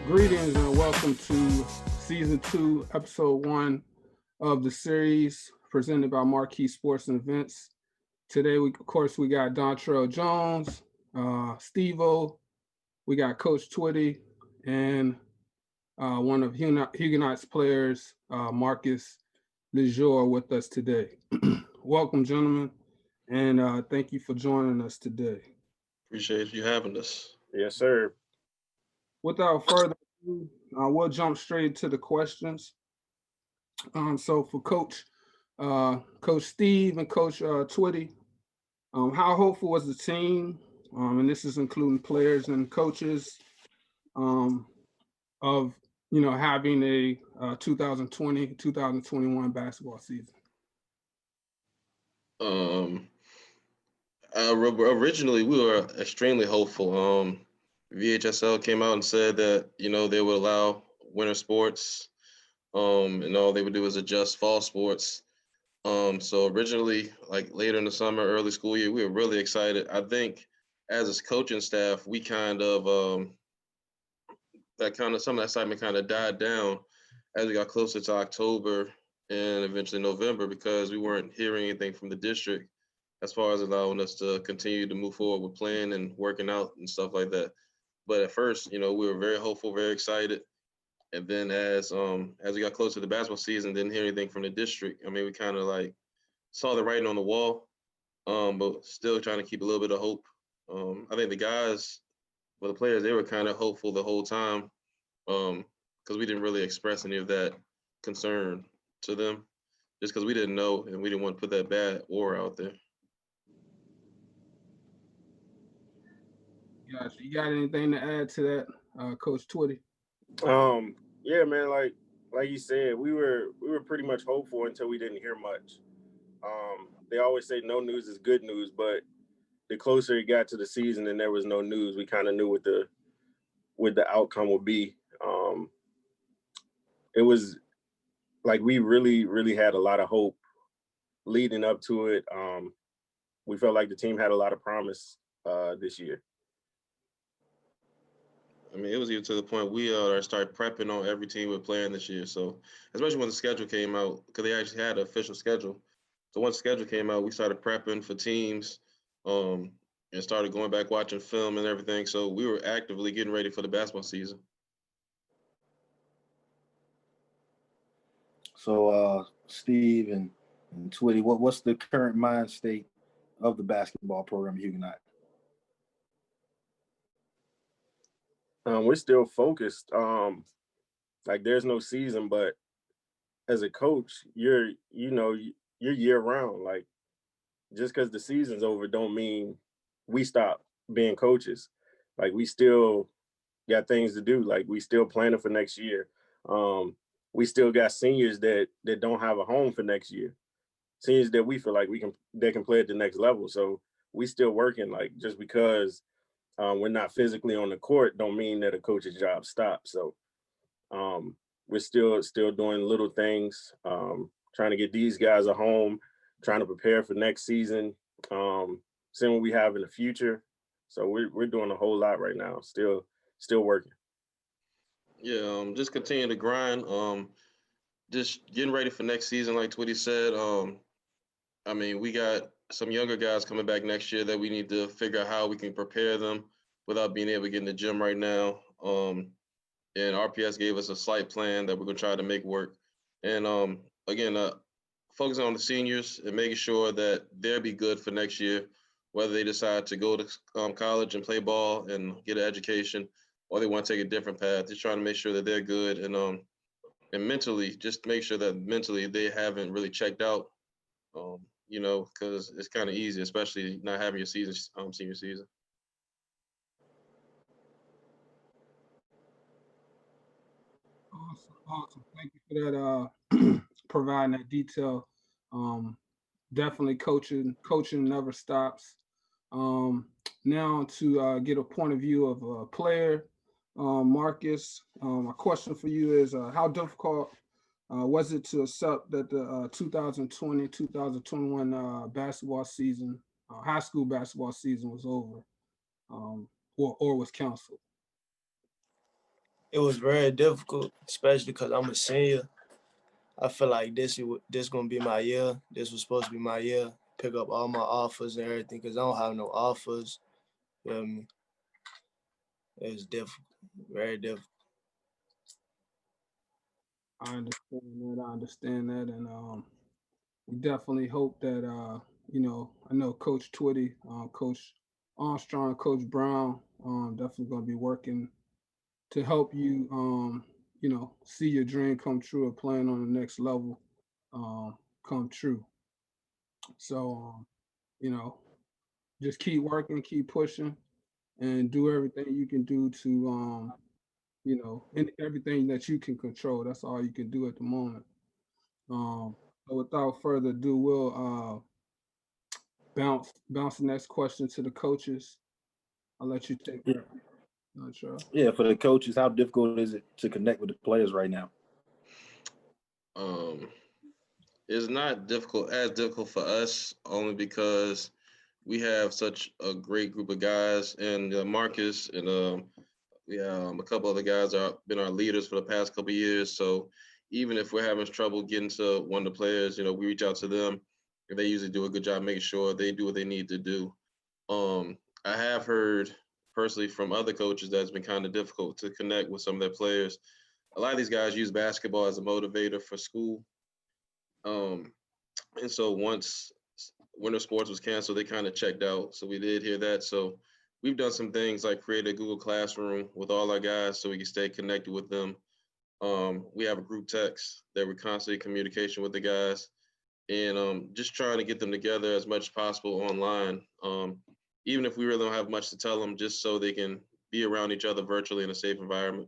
Greetings and welcome to Season 2, Episode 1 of the series presented by Marquee Sports and Events. Today, we got Terrell Jones, Steve-O, we got Coach Twitty, and one of Huguenot's players, Marcus Leisure, with us today. Welcome, gentlemen, and thank you for joining us today. Appreciate you having us. Yes, sir. Without further ado, we'll jump straight to the questions. So for Coach Steve and Coach Twitty, how hopeful was the team, and this is including players and coaches, of having a 2020-2021 basketball season? Originally, we were extremely hopeful. VHSL came out and said that, they would allow winter sports, and all they would do is adjust fall sports. So originally, like later in the summer, early school year, we were really excited. I think as a coaching staff, we kind of, some of that excitement kind of died down as we got closer to October and eventually November, because we weren't hearing anything from the district as far as allowing us to continue to move forward with playing and working out and stuff like that. But at first, we were very hopeful, very excited. And then as we got closer to the basketball season, didn't hear anything from the district. I mean, we kind of like saw the writing on the wall, but still trying to keep a little bit of hope. I think the guys, the players, they were kind of hopeful the whole time, because we didn't really express any of that concern to them, just because we didn't know and we didn't want to put that bad aura out there. Gotcha. You got anything to add to that, Coach Twitty? Yeah, man. Like you said, we were pretty much hopeful until we didn't hear much. They always say no news is good news, but the closer it got to the season and there was no news, we kind of knew what the outcome would be. It was like we really, really had a lot of hope leading up to it. We felt like the team had a lot of promise this year. I mean, it was even to the point we started prepping on every team we're playing this year. So, especially when the schedule came out, because they actually had an official schedule. So once the schedule came out, we started prepping for teams, and started going back watching film and everything. So we were actively getting ready for the basketball season. So, Steve and Twitty, what's the current mind state of the basketball program at Huguenot? We're still focused. Like there's no season, but as a coach, you're year round. Like just because the season's over don't mean we stop being coaches. Like we still got things to do. Like we still planning for next year. We still got seniors that don't have a home for next year. Seniors that we feel like they can play at the next level. So we still working. Like just because we're not physically on the court don't mean that a coach's job stops. So we're still doing little things, trying to get these guys a home, trying to prepare for next season, seeing what we have in the future. So we're doing a whole lot right now, still working. Yeah, just continue to grind. Just getting ready for next season, like Twitty said. I mean, we got some younger guys coming back next year that we need to figure out how we can prepare them without being able to get in the gym right now. And RPS gave us a slight plan that we're going to try to make work. And again, focusing on the seniors and making sure that they'll be good for next year, whether they decide to go to college and play ball and get an education, or they want to take a different path. Just trying to make sure that they're good and mentally, just make sure that mentally they haven't really checked out, because it's kind of easy, especially not having your season, senior season. Awesome. Thank you for that, providing that detail. Definitely coaching never stops. Now to get a point of view of a player, Marcus, my question for you is, how difficult was it to accept that the 2020-2021 basketball season, high school basketball season was over, or was canceled? It was very difficult, especially because I'm a senior. I feel like this gonna be my year. This was supposed to be my year. Pick up all my offers and everything because I don't have no offers. Feel me? It was difficult, very difficult. I understand that, and we definitely hope that I know Coach Twitty, Coach Armstrong, Coach Brown, definitely going to be working to help you, see your dream come true of playing on the next level, come true. So, you know, just keep working, keep pushing, and do everything you can do to, and everything that you can control. That's all you can do at the moment. So without further ado, we'll bounce the next question to the coaches. I'll let you take it. Sure. Yeah, for the coaches, how difficult is it to connect with the players right now? It's not as difficult for us only because we have such a great group of guys, and Marcus and we have a couple other guys that have been our leaders for the past couple of years. So even if we're having trouble getting to one of the players, we reach out to them, and they usually do a good job making sure they do what they need to do. I have heard personally from other coaches that it's been kind of difficult to connect with some of their players. A lot of these guys use basketball as a motivator for school. And so once winter sports was canceled, they kind of checked out. So we did hear that. So we've done some things like create a Google Classroom with all our guys so we can stay connected with them. We have a group text that we're constantly in communication with the guys, and just trying to get them together as much as possible online. Even if we really don't have much to tell them, just so they can be around each other virtually in a safe environment.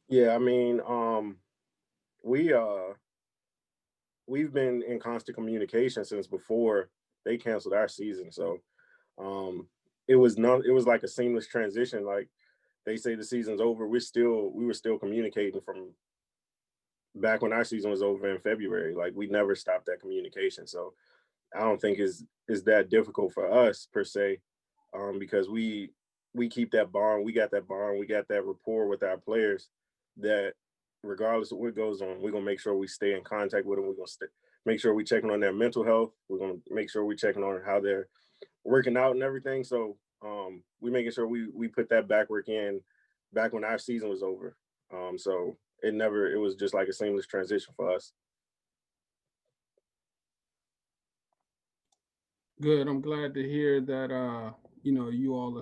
Yeah, I mean, we've been in constant communication since before they canceled our season. So it was like a seamless transition. Like they say the season's over. We were still communicating from back when our season was over in February. Like we never stopped that communication. So I don't think is that difficult for us per se, because we keep that bond. We got that bond. We got that rapport with our players that regardless of what goes on, we're gonna make sure we stay in contact with them. We're gonna make sure we're checking on their mental health. We're gonna make sure we're checking on how they're working out and everything. So we're making sure we put that back work in back when our season was over. So it was just like a seamless transition for us. Good. I'm glad to hear that you all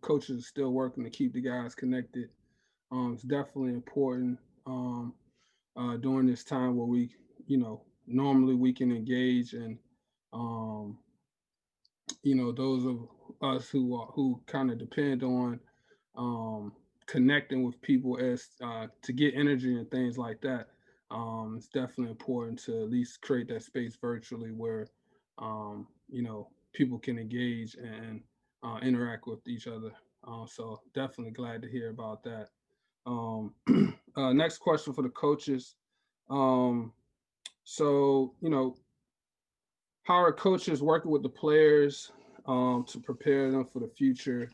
coaches are still working to keep the guys connected. It's definitely important during this time where we, normally we can engage and those of us who kind of depend on connecting with people as to get energy and things like that. It's definitely important to at least create that space virtually where people can engage and interact with each other. So definitely glad to hear about that. Next question for the coaches. So how are coaches working with the players to prepare them for the future?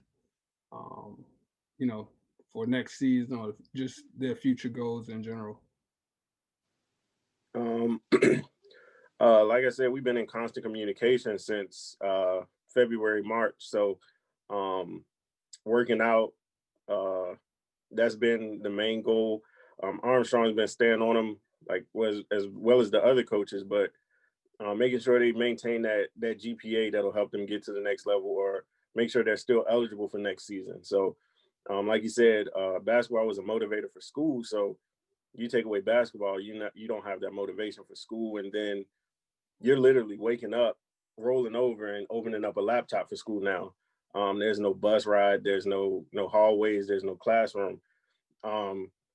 For next season or just their future goals in general. Like I said, we've been in constant communication since February, March. So working out, that's been the main goal. Armstrong's been staying on them as well as the other coaches, but making sure they maintain that GPA that'll help them get to the next level or make sure they're still eligible for next season. So like you said, basketball was a motivator for school. So you take away basketball, you don't have that motivation for school, and then you're literally waking up, rolling over, and opening up a laptop for school now. There's no bus ride, there's no hallways, there's no classroom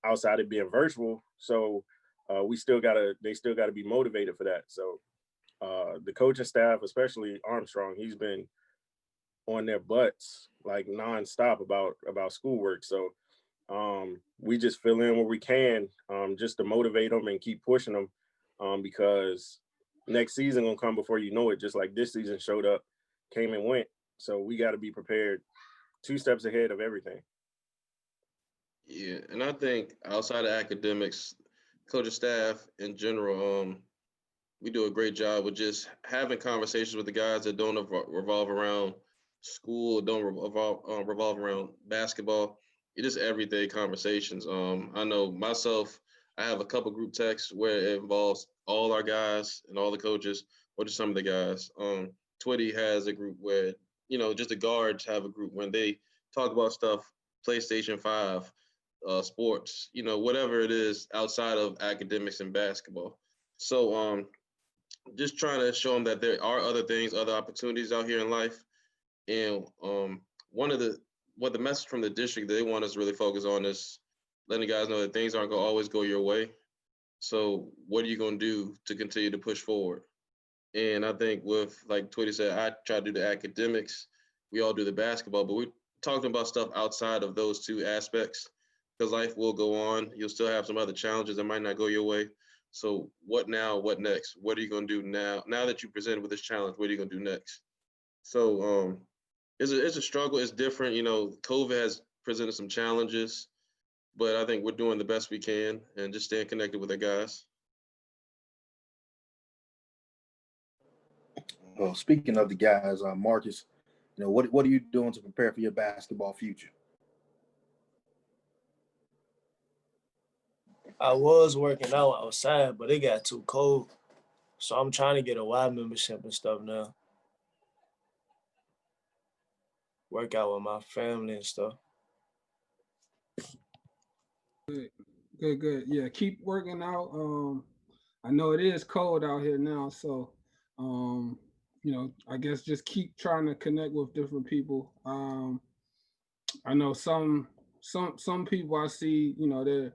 outside of being virtual. So they still gotta be motivated for that. So the coaching staff, especially Armstrong, he's been on their butts like nonstop about schoolwork. So we just fill in where we can just to motivate them and keep pushing them because next season gonna come before you know it, just like this season showed up, came and went. So we got to be prepared 2 steps ahead of everything. Yeah, and I think outside of academics, coaching staff in general, we do a great job with just having conversations with the guys that don't revolve around school, don't revolve around basketball. It's just everyday conversations. I know myself, I have a couple group texts where it involves all our guys and all the coaches, or just some of the guys. Twitty has a group where just the guards have a group when they talk about stuff, PlayStation 5, sports, whatever it is outside of academics and basketball. So just trying to show them that there are other things, other opportunities out here in life. And one of the message from the district that they want us to really focus on is letting the guys know that things aren't gonna always go your way. So what are you gonna do to continue to push forward? And I think with like Twitty said, I try to do the academics. We all do the basketball, but we're talking about stuff outside of those two aspects because life will go on. You'll still have some other challenges that might not go your way. So what now? What next? What are you going to do now? Now that you presented with this challenge, what are you going to do next? So it's a struggle. It's different. COVID has presented some challenges, but I think we're doing the best we can and just staying connected with our guys. Well, speaking of the guys, Marcus, what are you doing to prepare for your basketball future? I was working out outside, but it got too cold. So I'm trying to get a Y membership and stuff now. Work out with my family and stuff. Good. Yeah, keep working out. I know it is cold out here now, so I guess just keep trying to connect with different people. I know some people I see, they're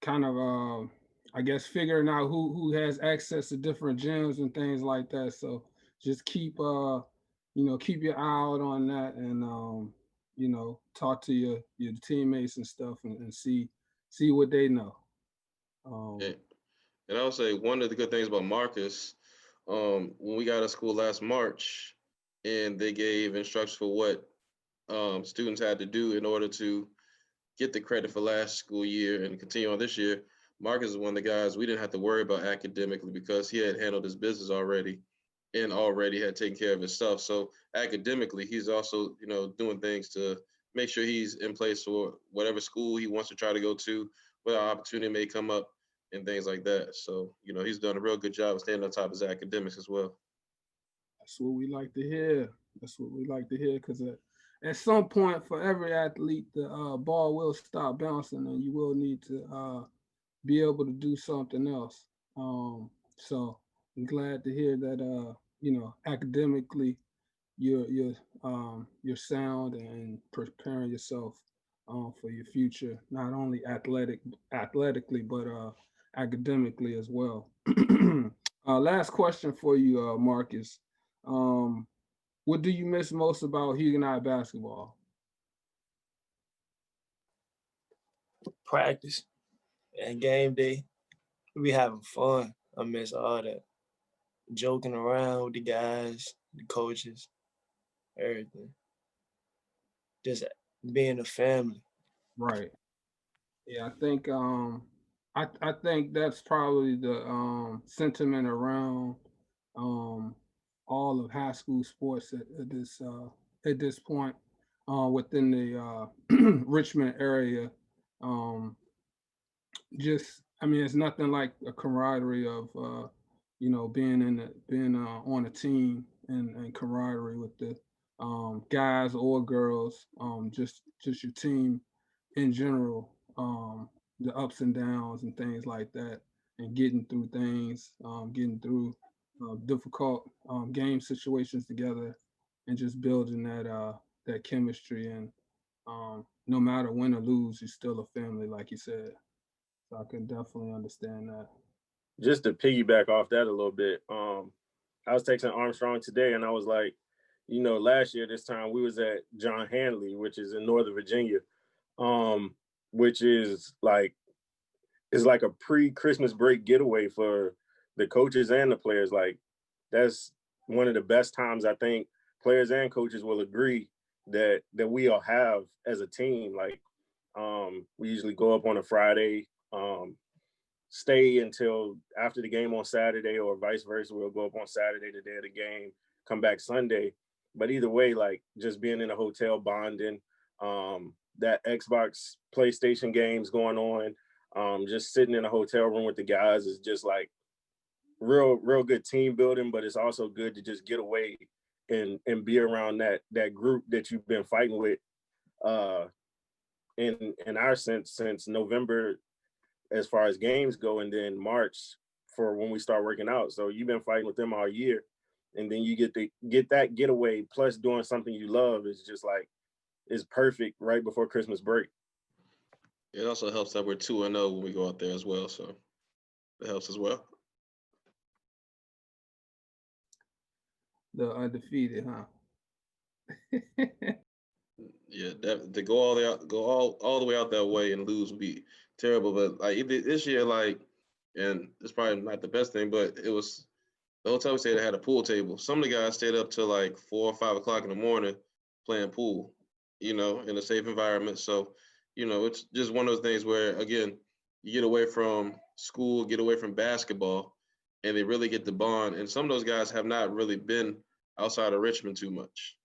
kind of I guess figuring out who has access to different gyms and things like that. So just keep your eye out on that and talk to your teammates and stuff and see what they know. And I would say one of the good things about Marcus, when we got to school last March, and they gave instructions for what students had to do in order to get the credit for last school year and continue on this year. Marcus is one of the guys we didn't have to worry about academically because he had handled his business already and already had taken care of his stuff. So academically, he's also, doing things to make sure he's in place for whatever school he wants to try to go to, whatever opportunity may come up and things like that. So, he's done a real good job of staying on top of his academics as well. That's what we like to hear. That's what we like to hear because at some point for every athlete, the ball will stop bouncing and you will need to be able to do something else. So I'm glad to hear that academically you're sound and preparing yourself for your future, not only athletically but academically as well. Last question for you, Marcus. What do you miss most about Huguenot basketball? Practice and game day. We having fun. I miss all that. Joking around with the guys, the coaches, everything. Just being a family. Right. Yeah, I think that's probably the sentiment around all of high school sports at this point within the Richmond area. Um, it's nothing like a camaraderie of being on a team and camaraderie with the guys or girls, just your team in general, the ups and downs and things like that, and getting through things, getting through difficult game situations together, and just building that chemistry. And no matter win or lose, you're still a family, like you said. So I can definitely understand that. Just to piggyback off that a little bit, I was texting Armstrong today, and I was like, last year this time we was at John Hanley, which is in Northern Virginia, which is like a pre-Christmas break getaway for the coaches and the players. Like that's one of the best times I think players and coaches will agree that we all have as a team. Like We usually go up on a Friday, stay until after the game on Saturday, or vice versa. We'll go up on Saturday, the day of the game, come back Sunday. But either way, like just being in a hotel, bonding, that Xbox, PlayStation games going on, just sitting in a hotel room with the guys is just like real good team building. But it's also good to just get away and be around that group that you've been fighting with in our sense since November as far as games go, and then March for when we start working out. So you've been fighting with them all year, and then you get that getaway plus doing something you love is just like is perfect right before Christmas break. It also helps that we're 2-0 when we go out there as well, so it helps as well. The undefeated, huh? Yeah, to go all the way out that way and lose would be terrible. But like this year, like, and it's probably not the best thing, but it was the hotel we stayed at had a pool table. Some of the guys stayed up till like 4 or 5 o'clock in the morning playing pool, in a safe environment. So, it's just one of those things where, again, you get away from school, get away from basketball, and they really get the bond. And some of those guys have not really been outside of Richmond too much.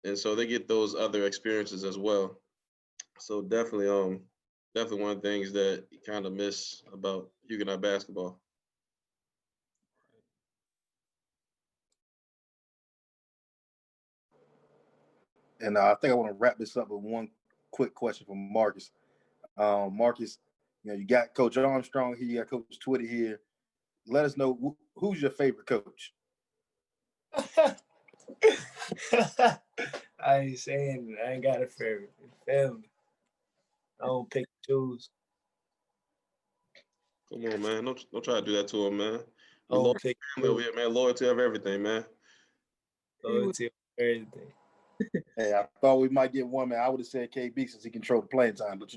And so they get those other experiences as well. So definitely one of the things that you kind of miss about Huguenot basketball. And I think I want to wrap this up with one quick question from Marcus. Marcus, you got Coach Armstrong here, you got Coach Twitty here. Let us know who's your favorite coach. I ain't saying it. I ain't got a favorite. Feel me? I don't pick and choose. Come on, man. Don't try to do that to him, man. I don't pick Family over here, man. Loyalty of everything, man. loyalty of everything. Hey, I thought we might get one, man. I would have said KB since he controlled the playing time, but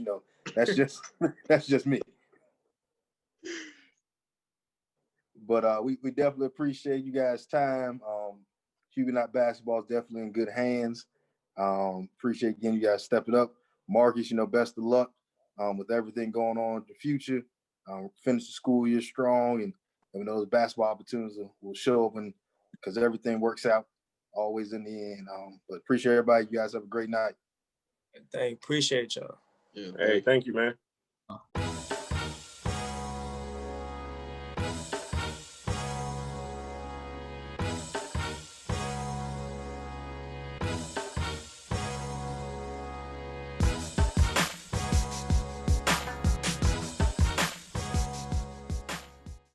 that's just that's just me. But we definitely appreciate you guys' time. Huguenot basketball is definitely in good hands. Appreciate again you guys stepping up. Marcus, best of luck with everything going on in the future. Finish the school year strong, and those basketball opportunities will show up because everything works out always in the end. But appreciate everybody. You guys have a great night. Appreciate y'all. Yeah, Hey, thank you, man.